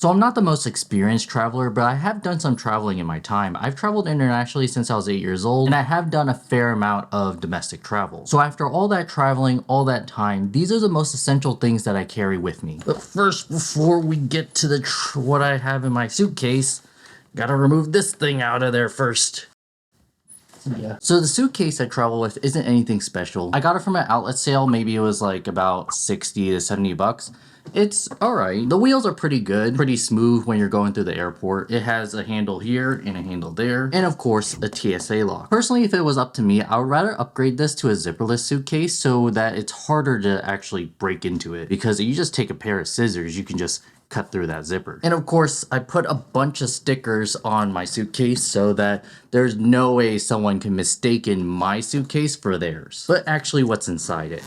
So I'm not the most experienced traveler, but I have done some traveling in my time. I've traveled internationally since I was 8 years old, and I have done a fair amount of domestic travel. So after all that traveling, all that time, these are the most essential things that I carry with me. But first, before we get to what I have in my suitcase, gotta remove this thing out of there first. Yeah. So the suitcase I travel with isn't anything special. I got it from an outlet sale. Maybe it was like about 60 to 70 bucks. It's alright. The wheels are pretty good, pretty smooth when you're going through the airport. It has a handle here and a handle there, and of course a TSA lock. Personally, if it was up to me, I would rather upgrade this to a zipperless suitcase so that it's harder to actually break into it, because if you just take a pair of scissors, you can just cut through that zipper. And of course, I put a bunch of stickers on my suitcase so that there's no way someone can mistaken my suitcase for theirs, but actually what's inside it.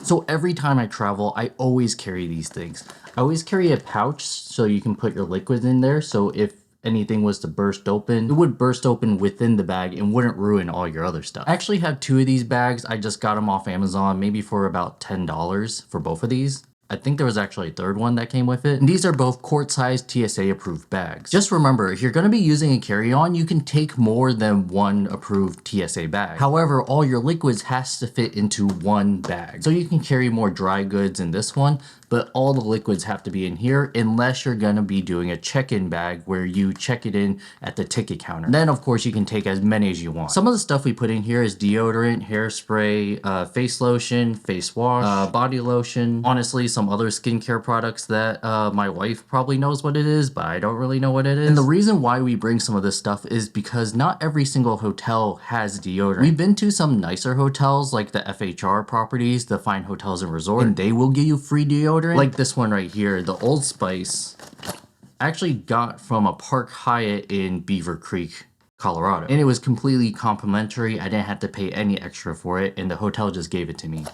So every time I travel, I always carry these things. I always carry a pouch so you can put your liquids in there, so if anything was to burst open, it would burst open within the bag and wouldn't ruin all your other stuff. I actually have 2 of these bags. I just got them off Amazon, maybe for about $10 for both of these. I think there was actually a third one that came with it. And these are both quart-sized TSA approved bags. Just remember, if you're going to be using a carry-on, you can take more than one approved TSA bag. However, all your liquids has to fit into one bag. So you can carry more dry goods in this one, but all the liquids have to be in here unless you're going to be doing a check-in bag where you check it in at the ticket counter. Then of course you can take as many as you want. Some of the stuff we put in here is deodorant, hairspray, face lotion, face wash, body lotion. Honestly, some other skincare products that my wife probably knows what it is, but I don't really know what it is. And the reason why we bring some of this stuff is because not every single hotel has deodorant. We've been to some nicer hotels like the FHR properties, the Fine Hotels and Resorts, and they will give you free deodorant. Like this one right here, the Old Spice, I actually got from a Park Hyatt in Beaver Creek, Colorado. And it was completely complimentary. I didn't have to pay any extra for it, and the hotel just gave it to me.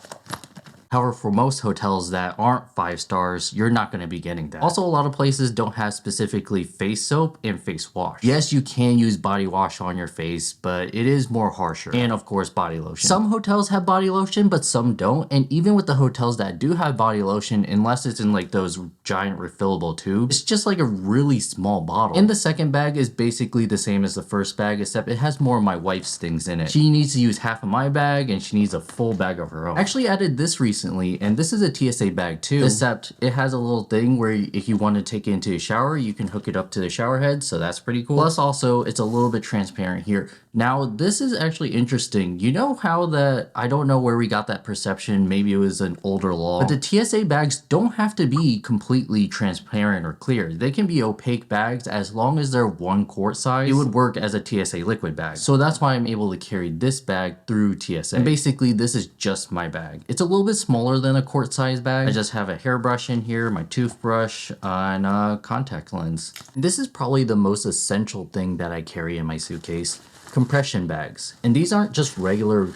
However, for most hotels that aren't 5 stars, you're not going to be getting that. Also, a lot of places don't have specifically face soap and face wash. Yes, you can use body wash on your face, but it is more harsher. And of course, body lotion. Some hotels have body lotion, but some don't. And even with the hotels that do have body lotion, unless it's in like those giant refillable tubes, it's just like a really small bottle. And the second bag is basically the same as the first bag, except it has more of my wife's things in it. She needs to use half of my bag, and she needs a full bag of her own. I actually added this recently, and this is a TSA bag too, except it has a little thing where if you want to take it into a shower, you can hook it up to the shower head, so that's pretty cool. Plus also, it's a little bit transparent here. Now, this is actually interesting. You know how that, I don't know where we got that perception, maybe it was an older law, but the TSA bags don't have to be completely transparent or clear. They can be opaque bags as long as they're 1 quart size. It would work as a TSA liquid bag. So that's why I'm able to carry this bag through TSA. And basically, this is just my bag. It's a little bit smaller than a quart size bag. I just have a hairbrush in here, my toothbrush, and a contact lens. This is probably the most essential thing that I carry in my suitcase. Compression bags. And these aren't just regular,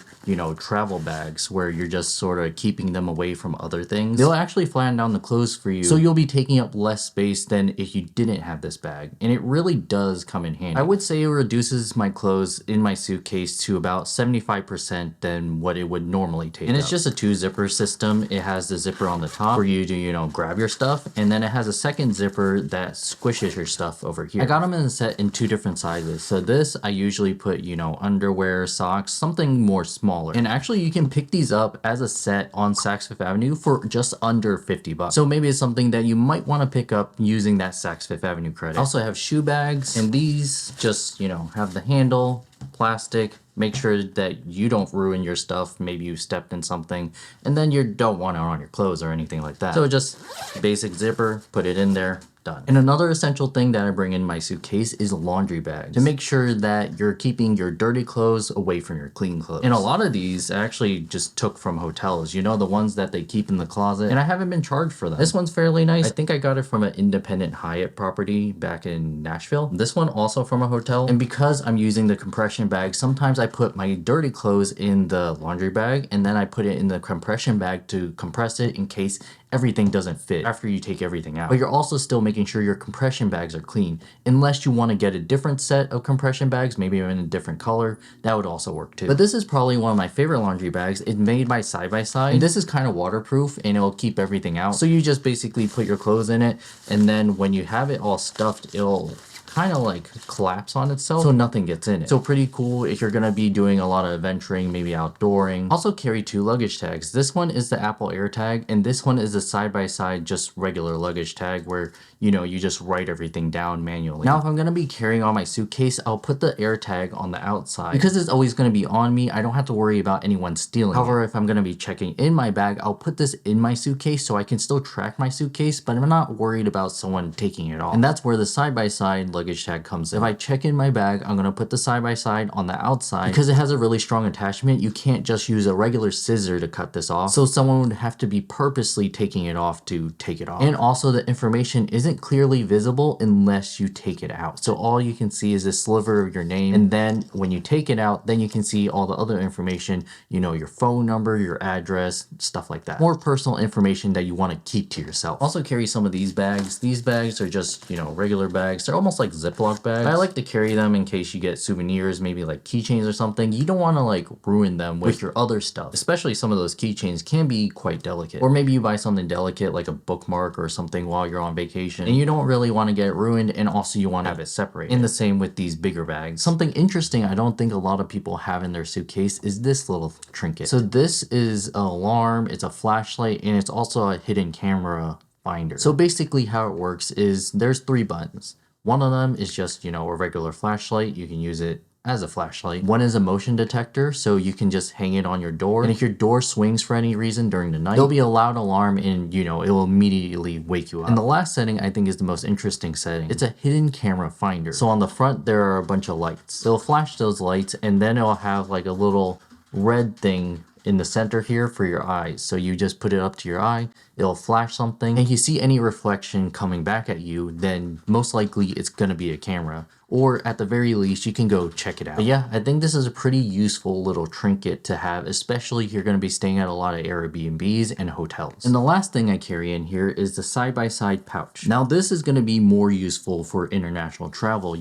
travel bags where you're just sort of keeping them away from other things. They'll actually flatten down the clothes for you, so you'll be taking up less space than if you didn't have this bag. And it really does come in handy. I would say it reduces my clothes in my suitcase to about 75% than what it would normally take. And it's just a 2-zipper system. It has the zipper on the top for you to, grab your stuff. And then it has a second zipper that squishes your stuff over here. I got them in a set in 2 different sizes. So this, I usually put, underwear, socks, something more smaller. And actually you can pick these up as a set on Saks Fifth Avenue for just under 50 bucks. So maybe it's something that you might want to pick up using that Saks Fifth Avenue credit. I also have shoe bags, and these just, have the handle, plastic. Make sure that you don't ruin your stuff. Maybe you stepped in something and then you don't want it on your clothes or anything like that. So just basic zipper, put it in there, done. And another essential thing that I bring in my suitcase is laundry bags to make sure that you're keeping your dirty clothes away from your clean clothes. And a lot of these I actually just took from hotels, the ones that they keep in the closet, and I haven't been charged for them. This one's fairly nice. I think I got it from an independent Hyatt property back in Nashville. This one also from a hotel. And because I'm using the compression bag, sometimes I put my dirty clothes in the laundry bag, and then I put it in the compression bag to compress it in case everything doesn't fit after you take everything out. But you're also still making sure your compression bags are clean. Unless you want to get a different set of compression bags, maybe in a different color, that would also work too. But this is probably one of my favorite laundry bags. It's made by Side by Side. And this is kind of waterproof and it'll keep everything out. So you just basically put your clothes in it, and then when you have it all stuffed, it'll kind of like collapse on itself so nothing gets in it. So pretty cool if you're gonna be doing a lot of adventuring, maybe outdooring. Also carry 2 luggage tags. This one is the Apple Air tag, and this one is the Side by Side just regular luggage tag where you just write everything down manually. Now if I'm gonna be carrying on my suitcase, I'll put the air tag on the outside because it's always gonna be on me. I don't have to worry about anyone stealing it. However, if I'm gonna be checking in my bag, I'll put this in my suitcase so I can still track my suitcase, but I'm not worried about someone taking it off. And that's where the Side by Side luggage tag comes in. If I check in my bag, I'm gonna put the Side by Side on the outside because it has a really strong attachment. You can't just use a regular scissor to cut this off. So someone would have to be purposely taking it off to take it off. And also the information isn't clearly visible unless you take it out. So all you can see is this sliver of your name. And then when you take it out, then you can see all the other information, your phone number, your address, stuff like that. More personal information that you want to keep to yourself. Also carry some of these bags. These bags are just, regular bags. They're almost like Ziploc bags. I like to carry them in case you get souvenirs, maybe like keychains or something. You don't want to like ruin them with your other stuff. Especially some of those keychains can be quite delicate. Or maybe you buy something delicate like a bookmark or something while you're on vacation and you don't really want to get ruined, and also you want to have it separated. And the same with these bigger bags. Something interesting I don't think a lot of people have in their suitcase is this little trinket. So this is an alarm, it's a flashlight, and it's also a hidden camera finder. So basically how it works is there's 3 buttons. One of them is just, a regular flashlight. You can use it as a flashlight. One is a motion detector, so you can just hang it on your door. And if your door swings for any reason during the night, there'll be a loud alarm and, it will immediately wake you up. And the last setting I think is the most interesting setting. It's a hidden camera finder. So on the front, there are a bunch of lights. They'll flash those lights, and then it'll have like a little red thing in the center here for your eyes. So you just put it up to your eye, it'll flash something, and if you see any reflection coming back at you, then most likely it's gonna be a camera. Or at the very least, you can go check it out. But yeah, I think this is a pretty useful little trinket to have, especially if you're gonna be staying at a lot of Airbnbs and hotels. And the last thing I carry in here is the Side by Side pouch. Now this is gonna be more useful for international travel,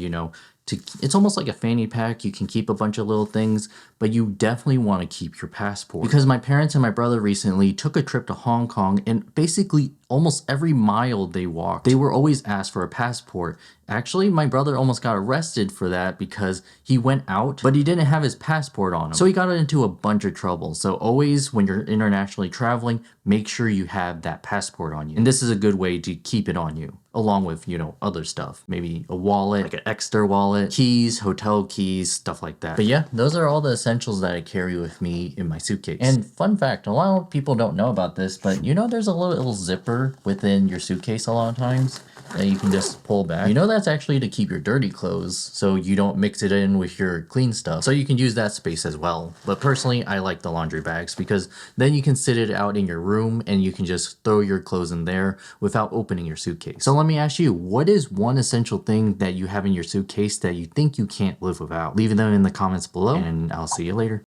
it's almost like a fanny pack. You can keep a bunch of little things, but you definitely want to keep your passport. Because my parents and my brother recently took a trip to Hong Kong, and basically almost every mile they walked, they were always asked for a passport. Actually, my brother almost got arrested for that because he went out, but he didn't have his passport on him. So he got into a bunch of trouble. So always when you're internationally traveling, make sure you have that passport on you. And this is a good way to keep it on you, along with, other stuff. Maybe a wallet, like an extra wallet, keys, hotel keys, stuff like that. But yeah, those are all the essentials that I carry with me in my suitcase. And fun fact, a lot of people don't know about this, but there's a little zipper within your suitcase a lot of times that you can just pull back. That's actually to keep your dirty clothes so you don't mix it in with your clean stuff. So you can use that space as well. But personally, I like the laundry bags because then you can sit it out in your room and you can just throw your clothes in there without opening your suitcase. So let me ask you, what is one essential thing that you have in your suitcase that you think you can't live without? Leave them in the comments below, and I'll see you later.